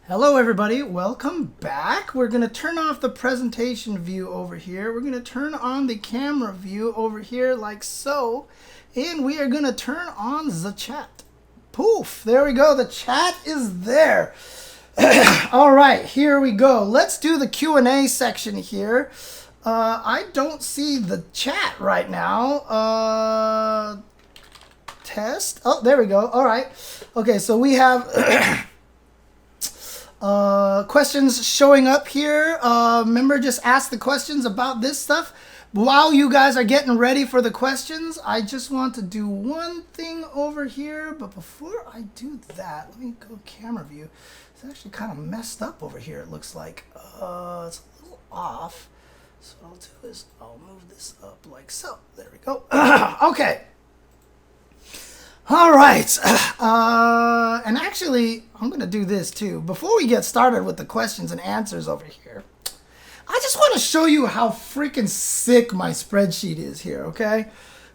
Hello everybody, welcome back. We're going to turn off the presentation view over here. We're going to turn on the camera view over here like so. And we are going to turn on the chat. Poof, there we go. The chat is there. All right, here we go. Let's do the Q&A section here. I don't see the chat right now. Test. Oh, there we go. All right. Okay, so we have... questions showing up here. Remember, just ask the questions about this stuff. While you guys are getting ready for the questions, I just want to do one thing over here. But before I do that, let me go camera view. It's actually kind of messed up over here, it looks like. It's a little off. So what I'll do is I'll move this up like so. There we go. Okay. All right, and actually, I'm going to do this too. Before we get started with the questions and answers over here, I just want to show you how freaking sick my spreadsheet is here, okay?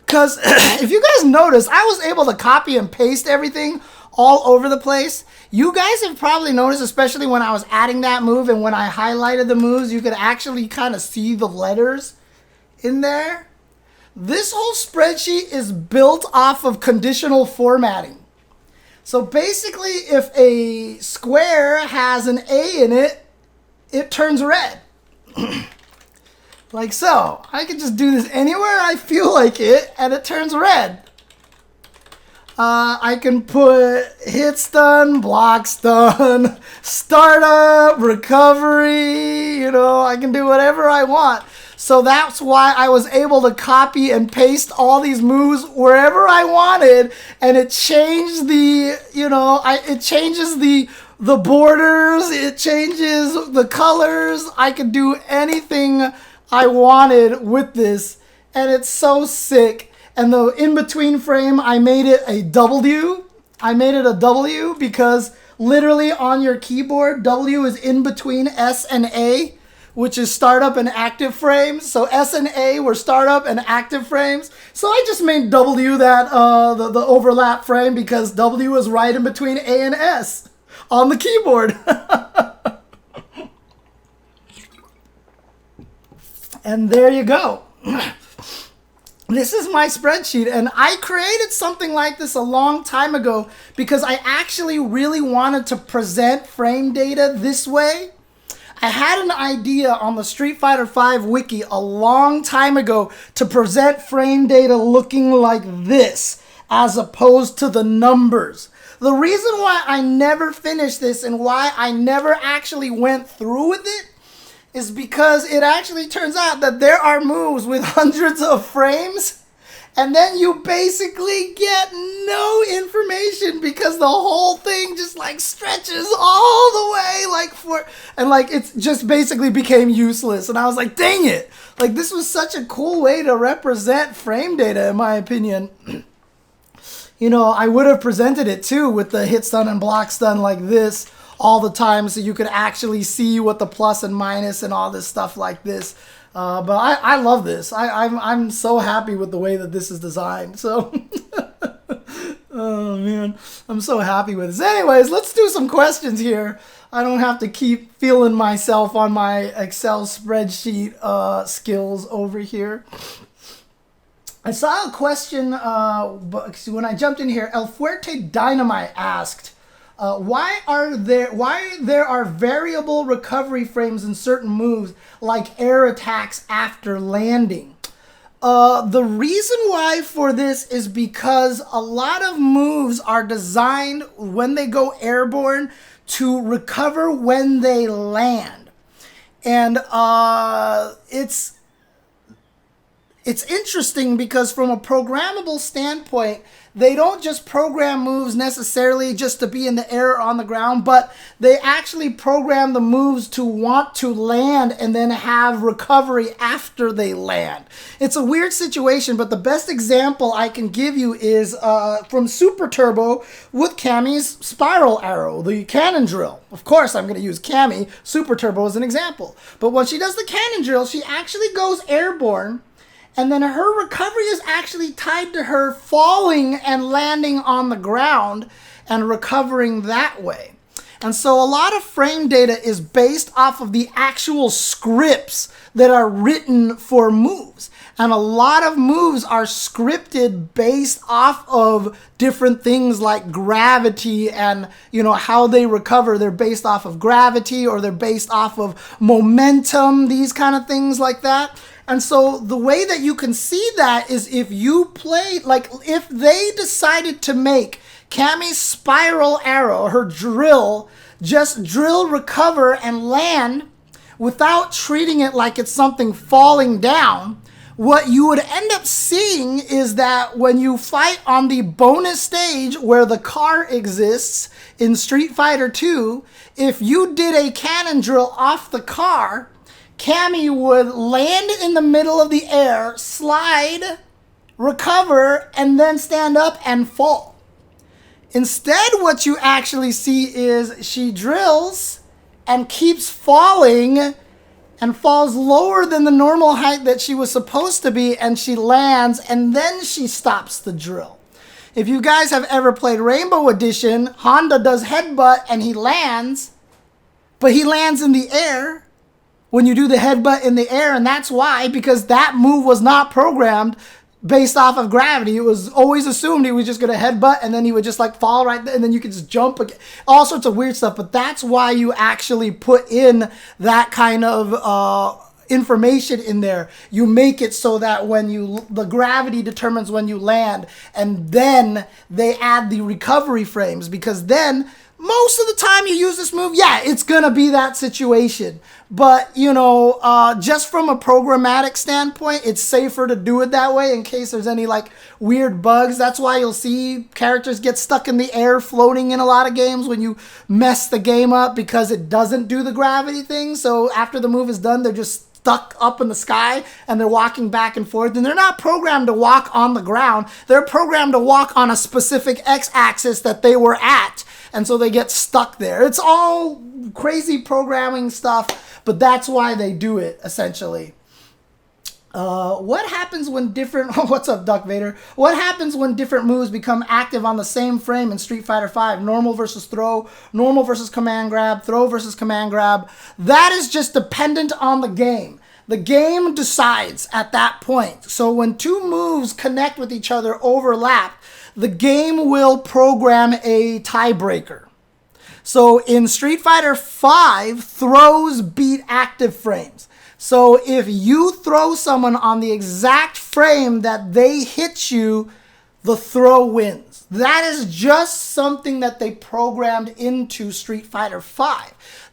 Because if you guys notice, I was able to copy and paste everything all over the place. You guys have probably noticed, especially when I was adding that move and when I highlighted the moves, you could actually kind of see the letters in there. This whole spreadsheet is built off of conditional formatting. So basically, if a square has an A in it, it turns red. Like so. I can just do this anywhere I feel like it, and it turns red. I can put hit stun, block stun, startup, recovery, you know, I can do whatever I want. So that's why I was able to copy and paste all these moves wherever I wanted, and it changed the, you know, it changes the borders, it changes the colors. I could do anything I wanted with this, and it's so sick. And the in-between frame, I made it a W. I made it a W because literally on your keyboard, W is in between S and A, which is startup and active frames. So S and A were startup and active frames. So I just made W that the overlap frame because W is right in between A and S on the keyboard. And there you go. This is my spreadsheet, and I created something like this a long time ago because I actually really wanted to present frame data this way. I had an idea on the Street Fighter V wiki a long time ago to present frame data looking like this as opposed to the numbers. The reason why I never finished this and why I never actually went through with it is because it actually turns out that there are moves with hundreds of frames, and then you basically get no information because the whole thing just like stretches all the way like it just basically became useless. And I was like, dang it, like this was such a cool way to represent frame data in my opinion. You know, I would have presented it too with the hit stun and block stun like this all the time, so you could actually see what the plus and minus and all this stuff like this. But I love this. I'm so happy with the way that this is designed. So, oh man, I'm so happy with this. Anyways, let's do some questions here. I don't have to keep feeling myself on my Excel spreadsheet skills over here. I saw a question when I jumped in here. El Fuerte Dynamite asked, why there are variable recovery frames in certain moves like air attacks after landing. The reason why for this is because a lot of moves are designed when they go airborne to recover when they land. And it's interesting because from a programmable standpoint, they don't just program moves necessarily just to be in the air or on the ground, but they actually program the moves to want to land and then have recovery after they land. It's a weird situation, but the best example I can give you is from Super Turbo with Cammy's Spiral Arrow, the cannon drill. Of course, I'm going to use Cammy, Super Turbo, as an example. But when she does the cannon drill, she actually goes airborne, and then her recovery is actually tied to her falling and landing on the ground and recovering that way. And so a lot of frame data is based off of the actual scripts that are written for moves. And a lot of moves are scripted based off of different things like gravity and, how they recover. They're based off of gravity, or they're based off of momentum, these kind of things like that. And so the way that you can see that is if you play, like if they decided to make Cammy's spiral arrow, her drill, just drill, recover, and land without treating it like it's something falling down, what you would end up seeing is that when you fight on the bonus stage where the car exists in Street Fighter 2, if you did a cannon drill off the car, Cammy would land in the middle of the air, slide, recover, and then stand up and fall. Instead, what you actually see is she drills and keeps falling and falls lower than the normal height that she was supposed to be, and she lands, and then she stops the drill. If you guys have ever played Rainbow Edition, Honda does headbutt and he lands, but he lands in the air when you do the headbutt in the air, and that's why, because that move was not programmed based off of gravity. It was always assumed he was just going to headbutt and then he would just like fall right there and then you could just jump again. All sorts of weird stuff. But that's why you actually put in that kind of information in there. You make it so that when the gravity determines when you land, and then they add the recovery frames, because then most of the time you use this move, yeah, it's going to be that situation. But, just from a programmatic standpoint, it's safer to do it that way in case there's any like weird bugs. That's why you'll see characters get stuck in the air floating in a lot of games when you mess the game up, because it doesn't do the gravity thing. So after the move is done, they're just stuck up in the sky and they're walking back and forth, and they're not programmed to walk on the ground. They're programmed to walk on a specific x-axis that they were at. And so they get stuck there. It's all crazy programming stuff, but that's why they do it, essentially. What happens when different... Oh, what's up, Duck Vader? What happens when different moves become active on the same frame in Street Fighter V? Normal versus throw, normal versus command grab, throw versus command grab. That is just dependent on the game. The game decides at that point. So when two moves connect with each other, overlap, the game will program a tiebreaker. So in Street Fighter V, throws beat active frames. So if you throw someone on the exact frame that they hit you, the throw wins. That is just something that they programmed into Street Fighter V.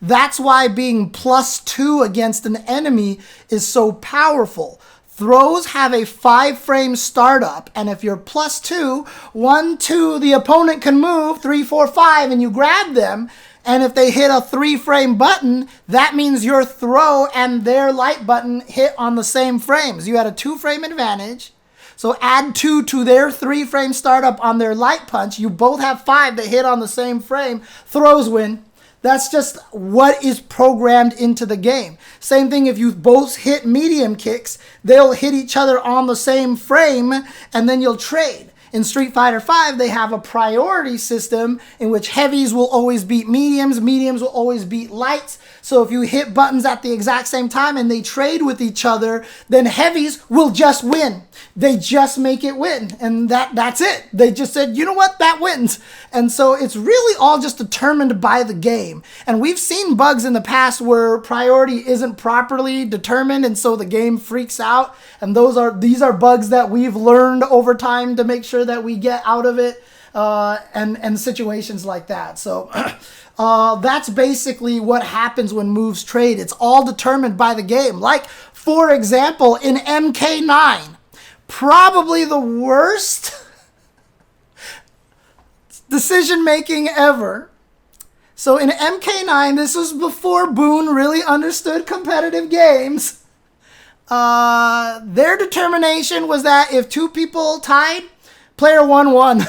That's why being +2 against an enemy is so powerful. Throws have a 5-frame startup, and if you're +2, 1, 2, the opponent can move, 3, 4, 5, and you grab them. And if they hit a 3-frame button, that means your throw and their light button hit on the same frames. You had a 2-frame advantage. So add 2 to their 3-frame startup on their light punch. You both have 5 that hit on the same frame. Throws win. That's just what is programmed into the game. Same thing if you both hit medium kicks, they'll hit each other on the same frame, and then you'll trade. In Street Fighter V, they have a priority system in which heavies will always beat mediums, mediums will always beat lights. So if you hit buttons at the exact same time and they trade with each other, then heavies will just win. They just make it win. And that's it. They just said, you know what, that wins. And so it's really all just determined by the game. And we've seen bugs in the past where priority isn't properly determined, and so the game freaks out. And these are bugs that we've learned over time to make sure that we get out of it, and situations like that. So that's basically what happens when moves trade. It's all determined by the game. Like, for example, in MK9, probably the worst decision making ever. So in MK9, this was before Boone really understood competitive games. Their determination was that if 2 people tied, player 1 won.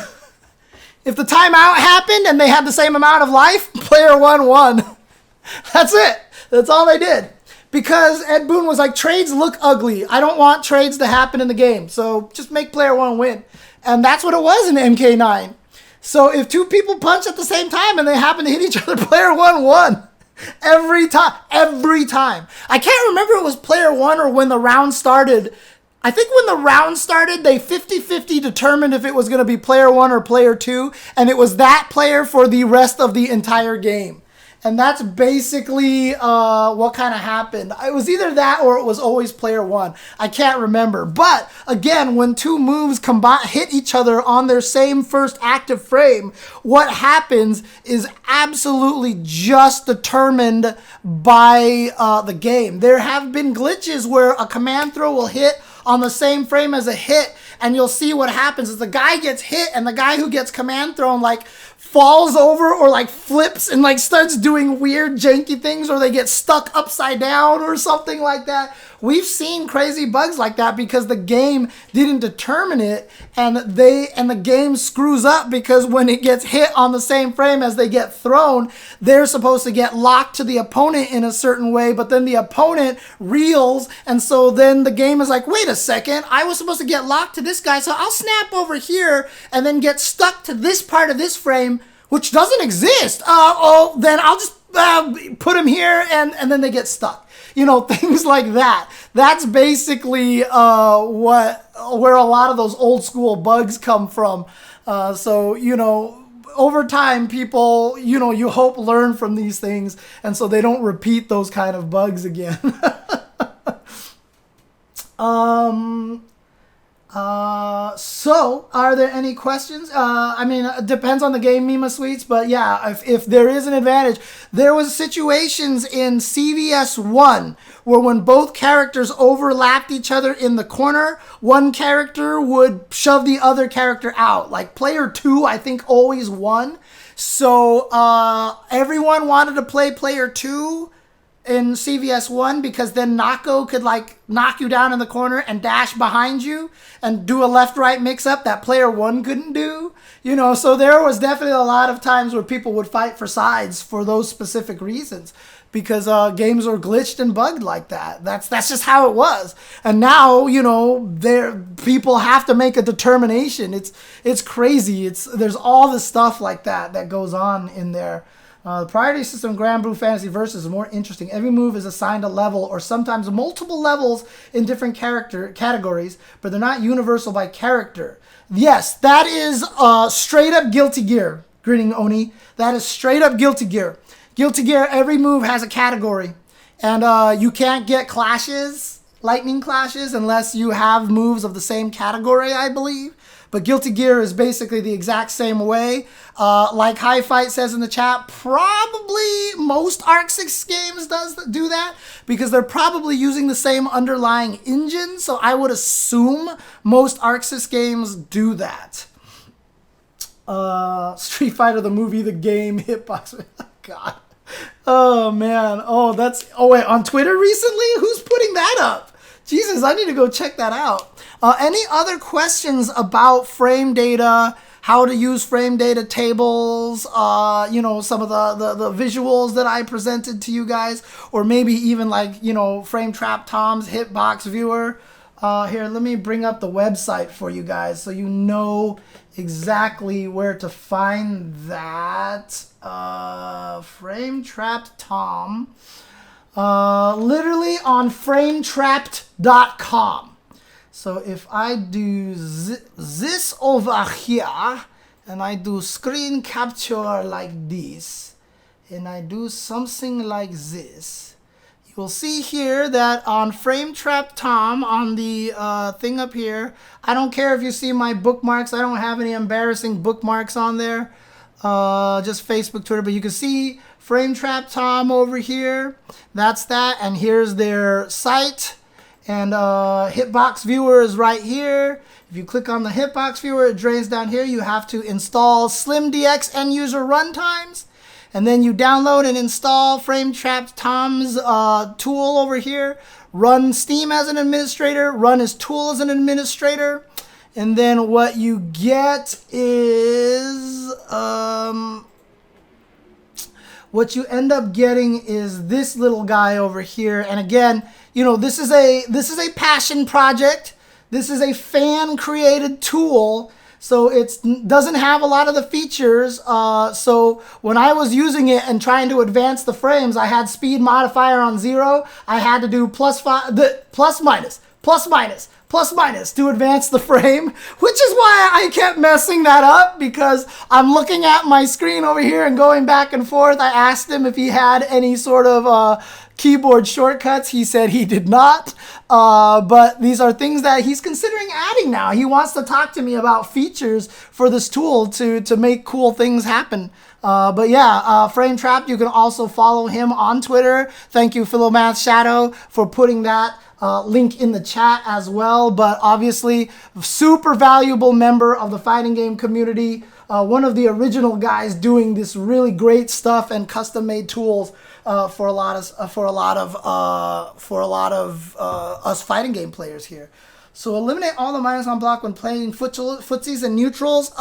If the timeout happened and they had the same amount of life, player 1 won. That's it. That's all they did. Because Ed Boon was like, trades look ugly. I don't want trades to happen in the game. So just make player 1 win. And that's what it was in MK9. So if two people punch at the same time and they happen to hit each other, player one won. Every time. I can't remember if it was player one or when the round started. I think when the round started, they 50-50 determined if it was going to be player one or player two. And it was that player for the rest of the entire game. And that's basically what kind of happened. It was either that or it was always player one. I can't remember. But again, when two moves hit each other on their same first active frame, what happens is absolutely just determined by the game. There have been glitches where a command throw will hit on the same frame as a hit, and you'll see what happens is the guy gets hit and the guy who gets command thrown like falls over or like flips and like starts doing weird janky things, or they get stuck upside down or something like that. We've seen crazy bugs like that because the game didn't determine it, and the game screws up because when it gets hit on the same frame as they get thrown, they're supposed to get locked to the opponent in a certain way, but then the opponent reels, and so then the game is like, wait a second, I was supposed to get locked to this guy, so I'll snap over here and then get stuck to this part of this frame, which doesn't exist. Then I'll just put him here, and then they get stuck. You know, things like that. That's basically where a lot of those old school bugs come from. So, you know, over time, people, you know, you hope learn from these things, and so they don't repeat those kind of bugs again. So are there any questions? I mean, it depends on the game, Mima Sweets, but yeah, if there is an advantage, there was situations in CVS 1 where when both characters overlapped each other in the corner, one character would shove the other character out. Like player 2, I think, always won. So, everyone wanted to play player 2 in CVS 1 because then Nako could like knock you down in the corner and dash behind you and do a left-right mix-up that player 1 couldn't do. You know, so there was definitely a lot of times where people would fight for sides for those specific reasons because games are glitched and bugged like that. That's just how it was. And now, you know, people have to make a determination. It's crazy. There's all this stuff like that goes on in there. The priority system Grand Blue Fantasy Versus is more interesting. Every move is assigned a level or sometimes multiple levels in different categories, but they're not universal by character. Yes, that is straight up Guilty Gear, Grinning Oni. That is straight up Guilty Gear. Guilty Gear, every move has a category. And you can't get clashes, lightning clashes, unless you have moves of the same category, I believe. But Guilty Gear is basically the exact same way. Like High Fight says in the chat, probably most Arc 6 games do that because they're probably using the same underlying engine. So I would assume most Arc 6 games do that. Street Fighter, the movie, the game, Hitbox. God. Oh, man. Oh, wait, on Twitter recently? Who's putting that up? Jesus, I need to go check that out. Any other questions about frame data, how to use frame data tables, you know, some of the visuals that I presented to you guys, or maybe even like, you know, FrameTrap Tom's hitbox viewer. Here, let me bring up the website for you guys so you know exactly where to find that. FrameTrap Tom. Literally on frametrapped.com. So if I do this over here, and I do screen capture like this, and I do something like this, you will see here that on FrameTrap Tom, on the thing up here, I don't care if you see my bookmarks, I don't have any embarrassing bookmarks on there, just Facebook, Twitter, but you can see FrameTrap Tom over here. That's that, and here's their site. And Hitbox Viewer is right here. If you click on the Hitbox Viewer, it drains down here. You have to install SlimDX end user runtimes. And then you download and install FrameTrap Tom's tool over here. Run Steam as an administrator. Run his tool as an administrator. And then what you get is... what you end up getting is this little guy over here. And again, you know, this is a passion project. This is a fan created tool. So it doesn't have a lot of the features. So when I was using it and trying to advance the frames, I had speed modifier on 0. I had to do plus minus to advance the frame, which is why I kept messing that up, because I'm looking at my screen over here and going back and forth. I asked him if he had any sort of keyboard shortcuts. He said he did not, but these are things that he's considering adding now. He wants to talk to me about features for this tool to make cool things happen. But yeah, FrameTrap, you can also follow him on Twitter. Thank you, Philomath Shadow, for putting that link in the chat as well. But obviously, super valuable member of the fighting game community. One of the original guys doing this really great stuff and custom made tools for a lot of us fighting game players here. So eliminate all the minus on block when playing footsies and neutrals.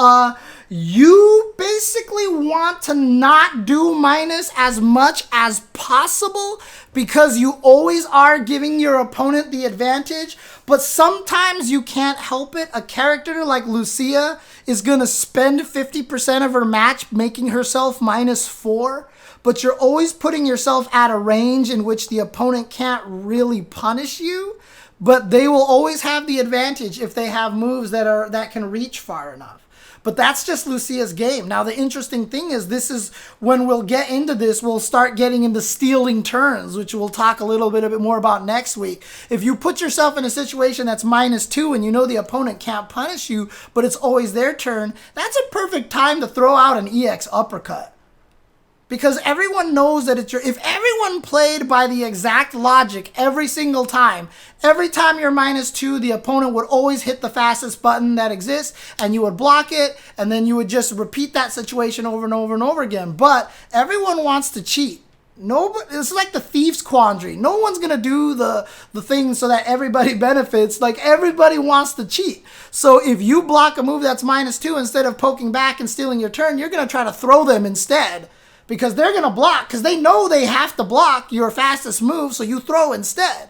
You basically want to not do minus as much as possible, because you always are giving your opponent the advantage. But sometimes you can't help it. A character like Lucia is going to spend 50% of her match making herself -4. But you're always putting yourself at a range in which the opponent can't really punish you. But they will always have the advantage if they have moves that can reach far enough. But that's just Lucia's game. Now, the interesting thing is, this is when we'll get into this, we'll start getting into stealing turns, which we'll talk a little bit more about next week. If you put yourself in a situation that's -2 and you know the opponent can't punish you, but it's always their turn, that's a perfect time to throw out an EX uppercut. Because everyone knows that if everyone played by the exact logic every single time you're -2, the opponent would always hit the fastest button that exists, and you would block it, and then you would just repeat that situation over and over and over again. But everyone wants to cheat. It's like the thief's quandary. No one's going to do the thing so that everybody benefits. Like, everybody wants to cheat. So if you block a move that's -2, instead of poking back and stealing your turn, you're going to try to throw them instead. Because they're going to block, because they know they have to block your fastest move, so you throw instead.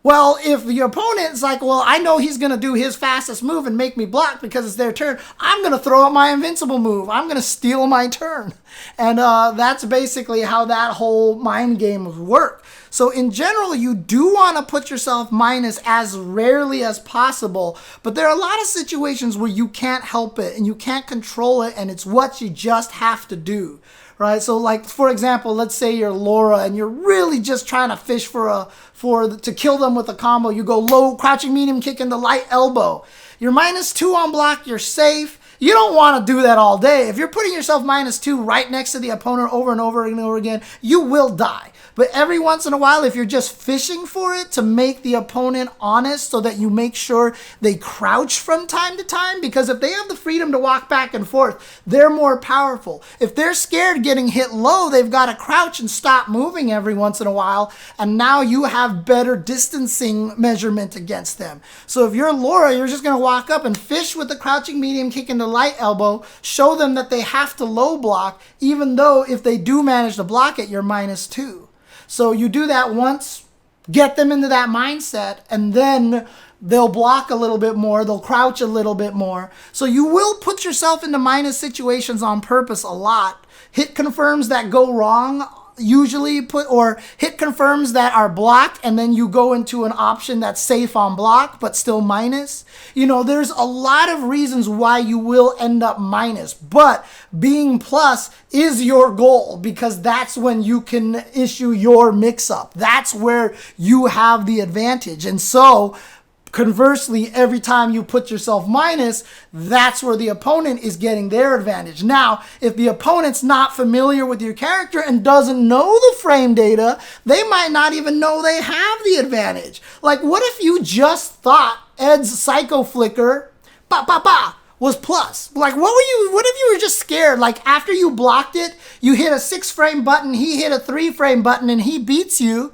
Well, if your opponent's like, well, I know he's going to do his fastest move and make me block because it's their turn, I'm going to throw out my invincible move. I'm going to steal my turn. And that's basically how that whole mind game would work. So in general, you do want to put yourself minus as rarely as possible, but there are a lot of situations where you can't help it and you can't control it, and it's what you just have to do. Right, so like, for example, let's say you're Laura and you're really just trying to fish to kill them with a combo. You go low, crouching medium kick into light elbow. You're -2 on block, you're safe. You don't want to do that all day. If you're putting yourself -2 right next to the opponent over and over and over again, you will die. But every once in a while, if you're just fishing for it to make the opponent honest so that you make sure they crouch from time to time, because if they have the freedom to walk back and forth, they're more powerful. If they're scared getting hit low, they've got to crouch and stop moving every once in a while, and now you have better distancing measurement against them. So if you're Laura, you're just going to walk up and fish with the crouching medium kick into light elbow, show them that they have to low block, even though if they do manage to block it, you're -2. So you do that once, get them into that mindset, and then they'll block a little bit more, they'll crouch a little bit more. So you will put yourself into minus situations on purpose a lot. Hit confirms that go wrong usually or hit confirms that are blocked, and then you go into an option that's safe on block but still minus. You know, there's a lot of reasons why you will end up minus, but being plus is your goal, because that's when you can issue your mix-up. That's where you have the advantage. And so conversely, every time you put yourself minus, that's where the opponent is getting their advantage. Now, if the opponent's not familiar with your character and doesn't know the frame data, they might not even know they have the advantage. Like, what if you just thought Ed's Psycho Flicker was plus? Like, what if you were just scared? Like, after you blocked it, you hit a 6-frame button, he hit a 3-frame button, and he beats you.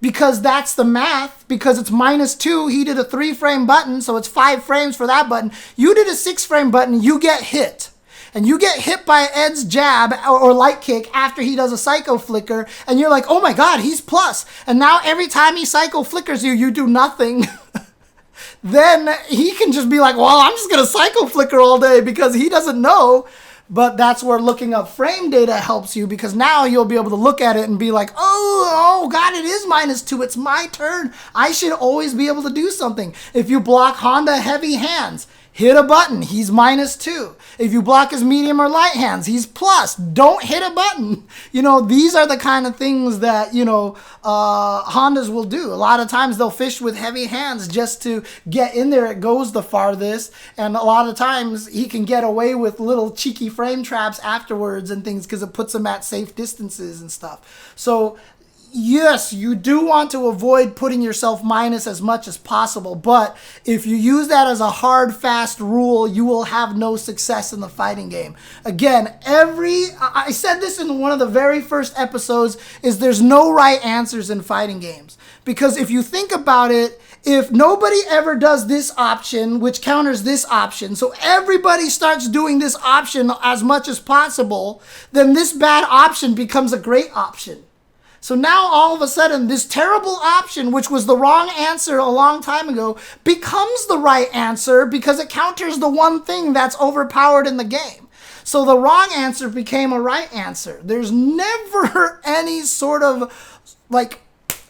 Because that's the math, because it's -2, he did a 3-frame button, so it's 5 frames for that button. You did a 6-frame button, you get hit. And you get hit by Ed's jab or light kick after he does a Psycho Flicker, and you're like, oh my god, he's plus. And now every time he Psycho Flickers you, you do nothing. then he can just be like, well, I'm just going to cycle flicker all day because he doesn't know. But that's where looking up frame data helps you, because now you'll be able to look at it and be like, oh God, it is -2. It's my turn. I should always be able to do something. If you block Honda heavy hands, hit a button, he's -2. If you block his medium or light hands, he's plus. Don't hit a button. You know, these are the kind of things that, you know, Hondas will do. A lot of times they'll fish with heavy hands just to get in there. It goes the farthest. And a lot of times he can get away with little cheeky frame traps afterwards and things because it puts him at safe distances and stuff. So yes, you do want to avoid putting yourself minus as much as possible, but if you use that as a hard, fast rule, you will have no success in the fighting game. Again, I said this in one of the very first episodes, is there's no right answers in fighting games. Because if you think about it, if nobody ever does this option, which counters this option, so everybody starts doing this option as much as possible, then this bad option becomes a great option. So now all of a sudden, this terrible option, which was the wrong answer a long time ago, becomes the right answer because it counters the one thing that's overpowered in the game. So the wrong answer became a right answer. There's never any sort of like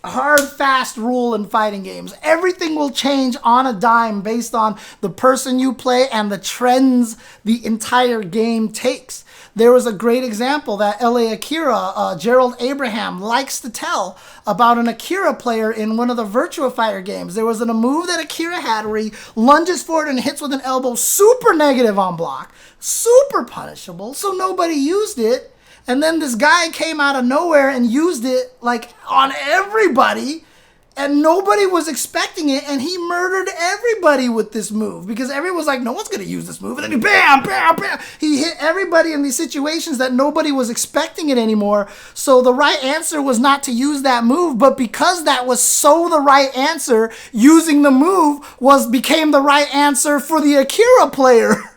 hard, fast rule in fighting games. Everything will change on a dime based on the person you play and the trends the entire game takes. There was a great example that LA Akira, Gerald Abraham, likes to tell about an Akira player in one of the Virtua Fighter games. There was a move that Akira had where he lunges forward and hits with an elbow, super negative on block, super punishable, so nobody used it. And then this guy came out of nowhere and used it like on everybody, and nobody was expecting it, and he murdered everybody with this move because everyone was like, no one's going to use this move. And then he bam, bam, bam. He hit everybody in these situations that nobody was expecting it anymore. So the right answer was not to use that move, but because that was so the right answer, using the move became the right answer for the Akira player.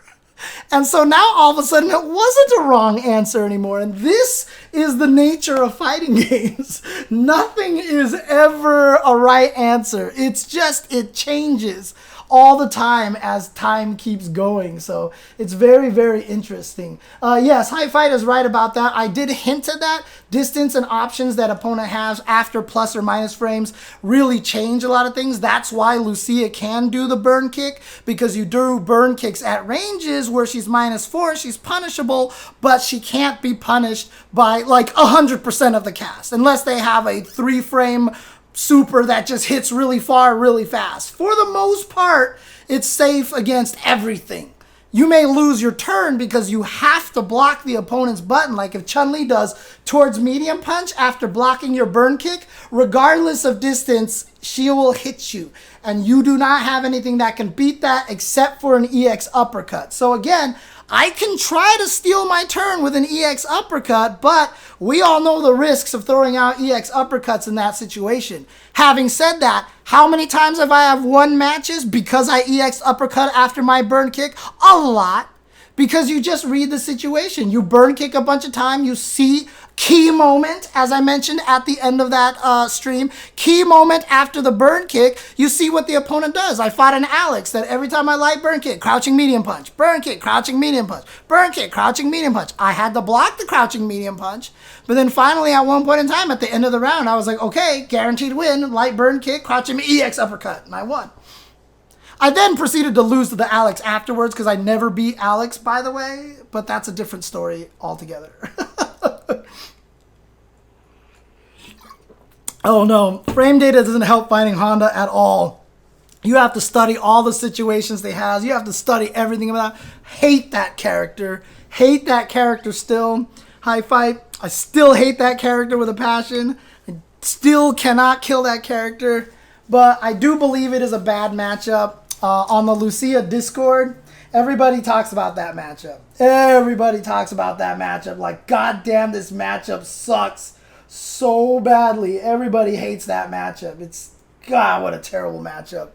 And so now all of a sudden it wasn't a wrong answer anymore. And this is the nature of fighting games. Nothing is ever a right answer. It's just, it changes all the time as time keeps going. So it's very, very interesting. Yes, High Fight is right about that. I did hint at that. Distance and options that opponent has after plus or minus frames really change a lot of things. That's why Lucia can do the burn kick, because you do burn kicks at ranges where she's -4, she's punishable, but she can't be punished by like 100% of the cast unless they have a 3-frame super that just hits really far, really fast. For the most part, it's safe against everything. You may lose your turn because you have to block the opponent's button, like if Chun-Li does towards medium punch after blocking your burn kick, regardless of distance, she will hit you. And you do not have anything that can beat that except for an EX uppercut. So again, I can try to steal my turn with an EX uppercut, but we all know the risks of throwing out EX uppercuts in that situation. Having said that, how many times have I won matches because I EX uppercut after my burn kick? A lot. Because you just read the situation. You burn kick a bunch of time, you see key moment, as I mentioned at the end of that stream, key moment after the burn kick, you see what the opponent does. I fought an Alex that every time I light burn kick, crouching medium punch, burn kick, crouching medium punch, burn kick, crouching medium punch. I had to block the crouching medium punch, but then finally at one point in time at the end of the round, I was like, okay, guaranteed win, light burn kick, crouching EX uppercut, and I won. I then proceeded to lose to the Alex afterwards because I never beat Alex, by the way, but that's a different story altogether. Oh no, frame data doesn't help fighting Honda at all. You have to study all the situations they have. You have to study everything about it. Hate that character. Hate that character still. High Fight, I still hate that character with a passion. I still cannot kill that character. But I do believe it is a bad matchup. On the Lucia Discord, everybody talks about that matchup. Everybody talks about that matchup. Like, goddamn, this matchup sucks so badly. Everybody hates that matchup. It's, God, what a terrible matchup.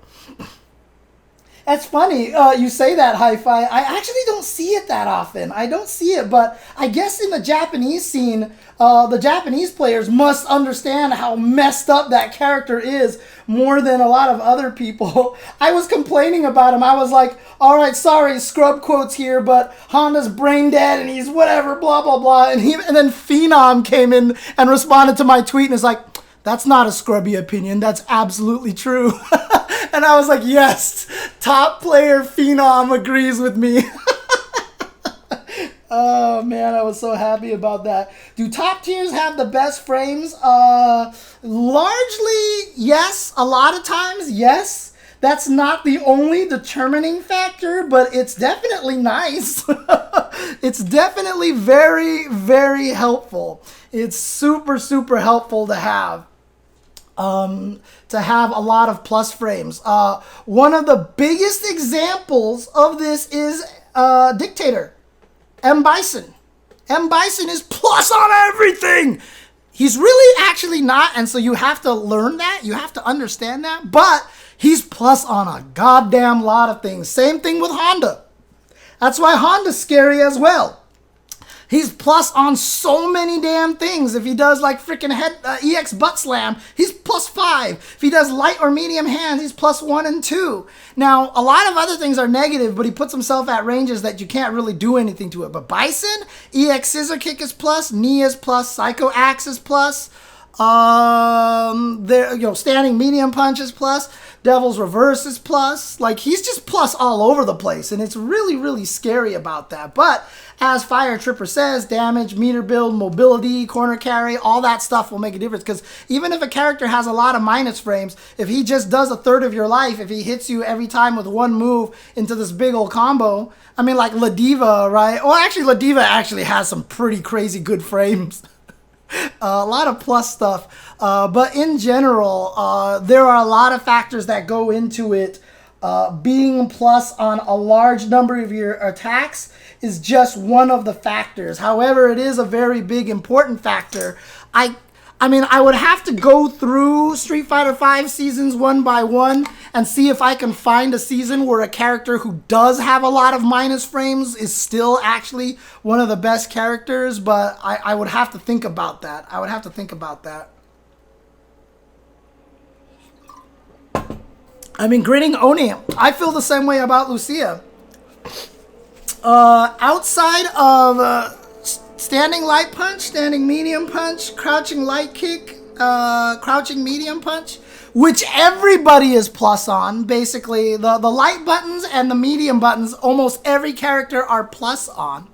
That's funny. You say that, Hi-Fi. I actually don't see it that often. I don't see it, but I guess in the Japanese scene, the Japanese players must understand how messed up that character is more than a lot of other people. I was complaining about him. I was like, all right, sorry, scrub quotes here, but Honda's brain dead and he's whatever, blah, blah, blah. And then Phenom came in and responded to my tweet and is like, that's not a scrubby opinion. That's absolutely true. And I was like, yes, top player Phenom agrees with me. Oh, man, I was so happy about that. Do top tiers have the best frames? Largely, yes. A lot of times, yes. That's not the only determining factor, but it's definitely nice. It's definitely very, very helpful. It's super, super helpful to have. To have a lot of plus frames. One of the biggest examples of this is Dictator, M. Bison. M. Bison is plus on everything. He's really actually not, and so you have to learn that. You have to understand that, but he's plus on a goddamn lot of things. Same thing with Honda. That's why Honda's scary as well. He's plus on so many damn things. If he does like freaking head EX butt slam, he's plus 5. If he does light or medium hands, he's plus 1 and 2. Now, a lot of other things are negative, but he puts himself at ranges that you can't really do anything to it. But Bison, EX scissor kick is plus, knee is plus, psycho axe is plus. Standing medium punch is plus, devil's reverse is plus. Like, he's just plus all over the place, and it's really, really scary about that. But as Fire Tripper says, damage, meter build, mobility, corner carry, all that stuff will make a difference. Because even if a character has a lot of minus frames, if he just does a third of your life, if he hits you every time with one move into this big old combo, I mean, like La Diva, right? Well, actually, La Diva actually has some pretty crazy good frames. A lot of plus stuff. But in general, there are a lot of factors that go into it. Being plus on a large number of your attacks is just one of the factors. However, it is a very big, important factor. I mean, I would have to go through Street Fighter V seasons one by one and see if I can find a season where a character who does have a lot of minus frames is still actually one of the best characters, but I would have to think about that. I would have to think about that. I mean, Grinning Oni, I feel the same way about Lucia. Outside of standing light punch, standing medium punch, crouching light kick, crouching medium punch, which everybody is plus on. Basically, the light buttons and the medium buttons, almost every character are plus on.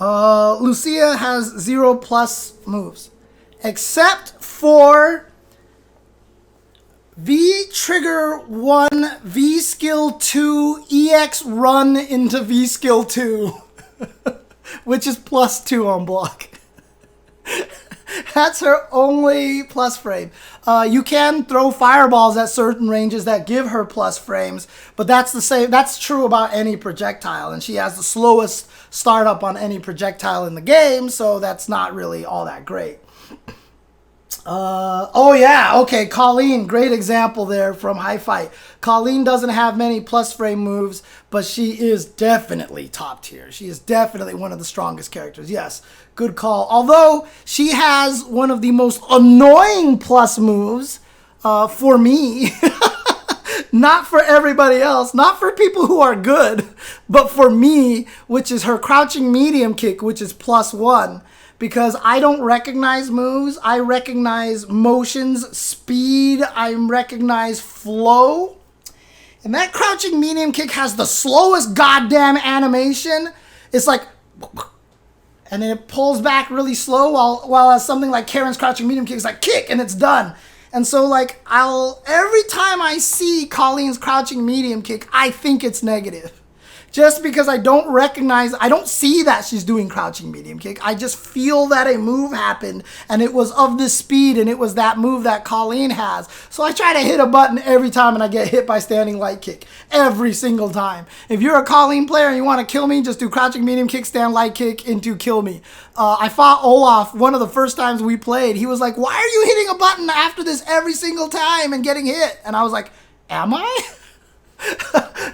Lucia has 0 plus moves, except for V trigger 1, V skill 2, EX run into V skill 2, which is plus 2 on block. That's her only plus frame. You can throw fireballs at certain ranges that give her plus frames, but that's the same. That's true about any projectile, and she has the slowest startup on any projectile in the game, so that's not really all that great. Oh yeah, okay, Colleen, great example there from High Fight. Colleen doesn't have many plus frame moves, but she is definitely top tier. She is definitely one of the strongest characters. Yes, good call. Although she has one of the most annoying plus moves for me. Not for everybody else, not for people who are good, but for me, which is her crouching medium kick, which is plus 1. Because I don't recognize moves. I recognize motions, speed. I recognize flow. And that crouching medium kick has the slowest goddamn animation. It's like, and then it pulls back really slow while something like Karen's crouching medium kick is like kick and it's done. And so like every time I see Colleen's crouching medium kick, I think it's negative. Just because I don't see that she's doing crouching medium kick. I just feel that a move happened and it was of this speed and it was that move that Colleen has. So I try to hit a button every time and I get hit by standing light kick. Every single time. If you're a Colleen player and you want to kill me, just do crouching medium kick, stand light kick into kill me. I fought Olaf one of the first times we played. He was like, why are you hitting a button after this every single time and getting hit? And I was like, am I?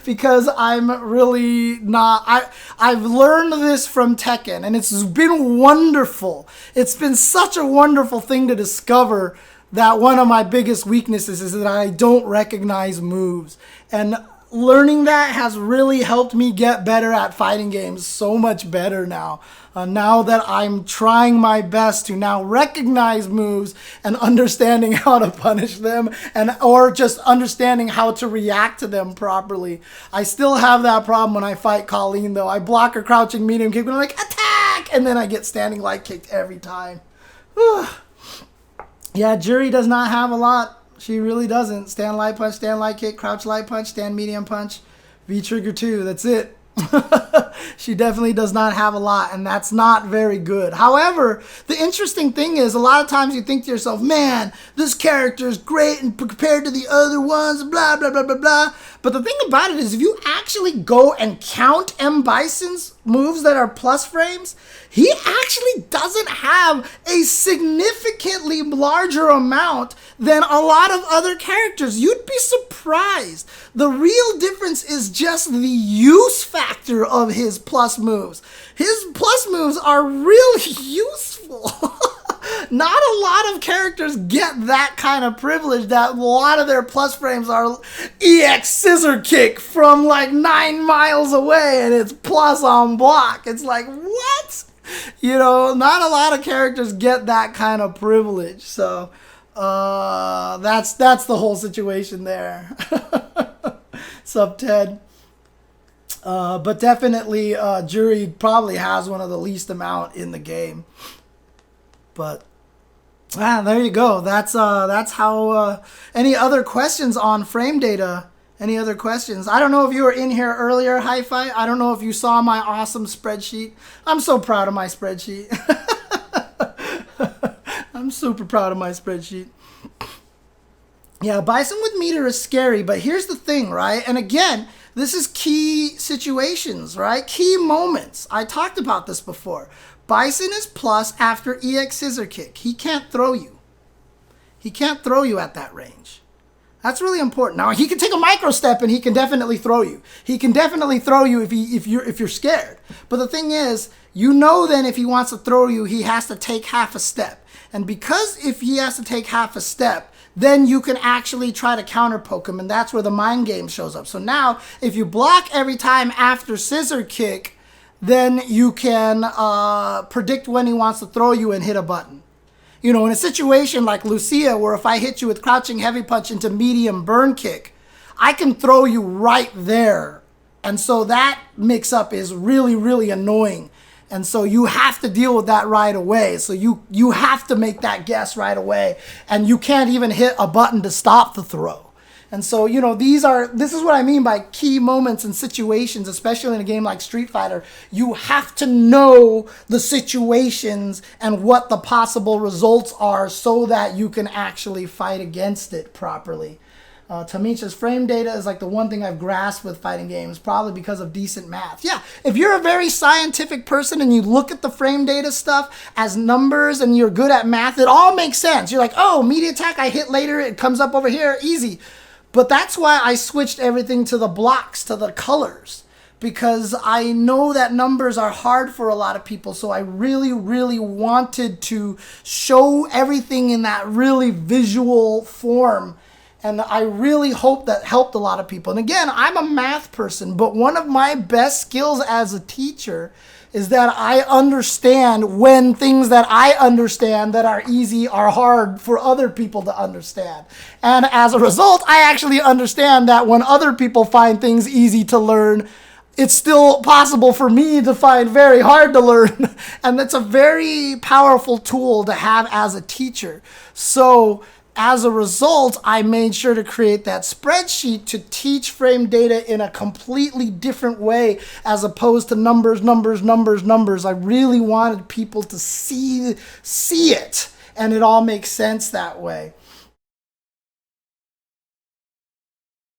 because I'm really not, I've learned this from Tekken, and it's been wonderful. It's been such a wonderful thing to discover that one of my biggest weaknesses is that I don't recognize moves. And learning that has really helped me get better at fighting games, so much better now. Now that I'm trying my best to now recognize moves and understanding how to punish them, or just understanding how to react to them properly. I still have that problem when I fight Colleen, though. I block her crouching medium kick, and I'm like, attack! And then I get standing light kicked every time. Yeah, Jury does not have a lot. She really doesn't. Stand light punch, stand light kick, crouch light punch, stand medium punch, V trigger 2. That's it. She definitely does not have a lot, and that's not very good. However, the interesting thing is, a lot of times you think to yourself, man, this character is great and compared to the other ones, blah, blah, blah, blah, blah. But the thing about it is, if you actually go and count M. Bison's moves that are plus frames, he actually doesn't have a significantly larger amount than a lot of other characters. You'd be surprised. The real difference is just the use factor of his plus moves. His plus moves are really useful. Not a lot of characters get that kind of privilege, that a lot of their plus frames are EX scissor kick from like 9 miles away and it's plus on block. It's like, what? You know, not a lot of characters get that kind of privilege. So that's the whole situation there. Sup, Ted? But definitely Jury probably has one of the least amount in the game. But there you go. That's how. Any other questions on frame data? Any other questions? I don't know if you were in here earlier, Hi-Fi. I don't know if you saw my awesome spreadsheet. I'm so proud of my spreadsheet. I'm super proud of my spreadsheet. Yeah, Bison with meter is scary, but here's the thing, right? And again, this is key situations, right? Key moments. I talked about this before. Bison is plus after EX scissor kick. He can't throw you. He can't throw you at that range. That's really important. Now, he can take a micro step and he can definitely throw you. He can definitely throw you if you're scared. But the thing is, you know then if he wants to throw you, he has to take half a step. And because if he has to take half a step, then you can actually try to counter poke him, and that's where the mind game shows up. So now, if you block every time after scissor kick, then you can predict when he wants to throw you and hit a button. You know, in a situation like Lucia, where if I hit you with crouching heavy punch into medium burn kick, I can throw you right there. And so that mix-up is really, really annoying. And so you have to deal with that right away. So you have to make that guess right away. And you can't even hit a button to stop the throw. And so, you know, this is what I mean by key moments and situations, especially in a game like Street Fighter. You have to know the situations and what the possible results are so that you can actually fight against it properly. Tamisha's frame data is like the one thing I've grasped with fighting games, probably because of decent math. Yeah, if you're a very scientific person and you look at the frame data stuff as numbers and you're good at math, it all makes sense. You're like, oh, media attack, I hit later, it comes up over here, easy. But that's why I switched everything to the blocks, to the colors, because I know that numbers are hard for a lot of people. So I really, really wanted to show everything in that really visual form. And I really hope that helped a lot of people. And again, I'm a math person, but one of my best skills as a teacher is that I understand when things that I understand that are easy are hard for other people to understand. And as a result, I actually understand that when other people find things easy to learn, it's still possible for me to find very hard to learn. And that's a very powerful tool to have as a teacher. So as a result, I made sure to create that spreadsheet to teach frame data in a completely different way as opposed to numbers. I really wanted people to see it, and it all makes sense that way.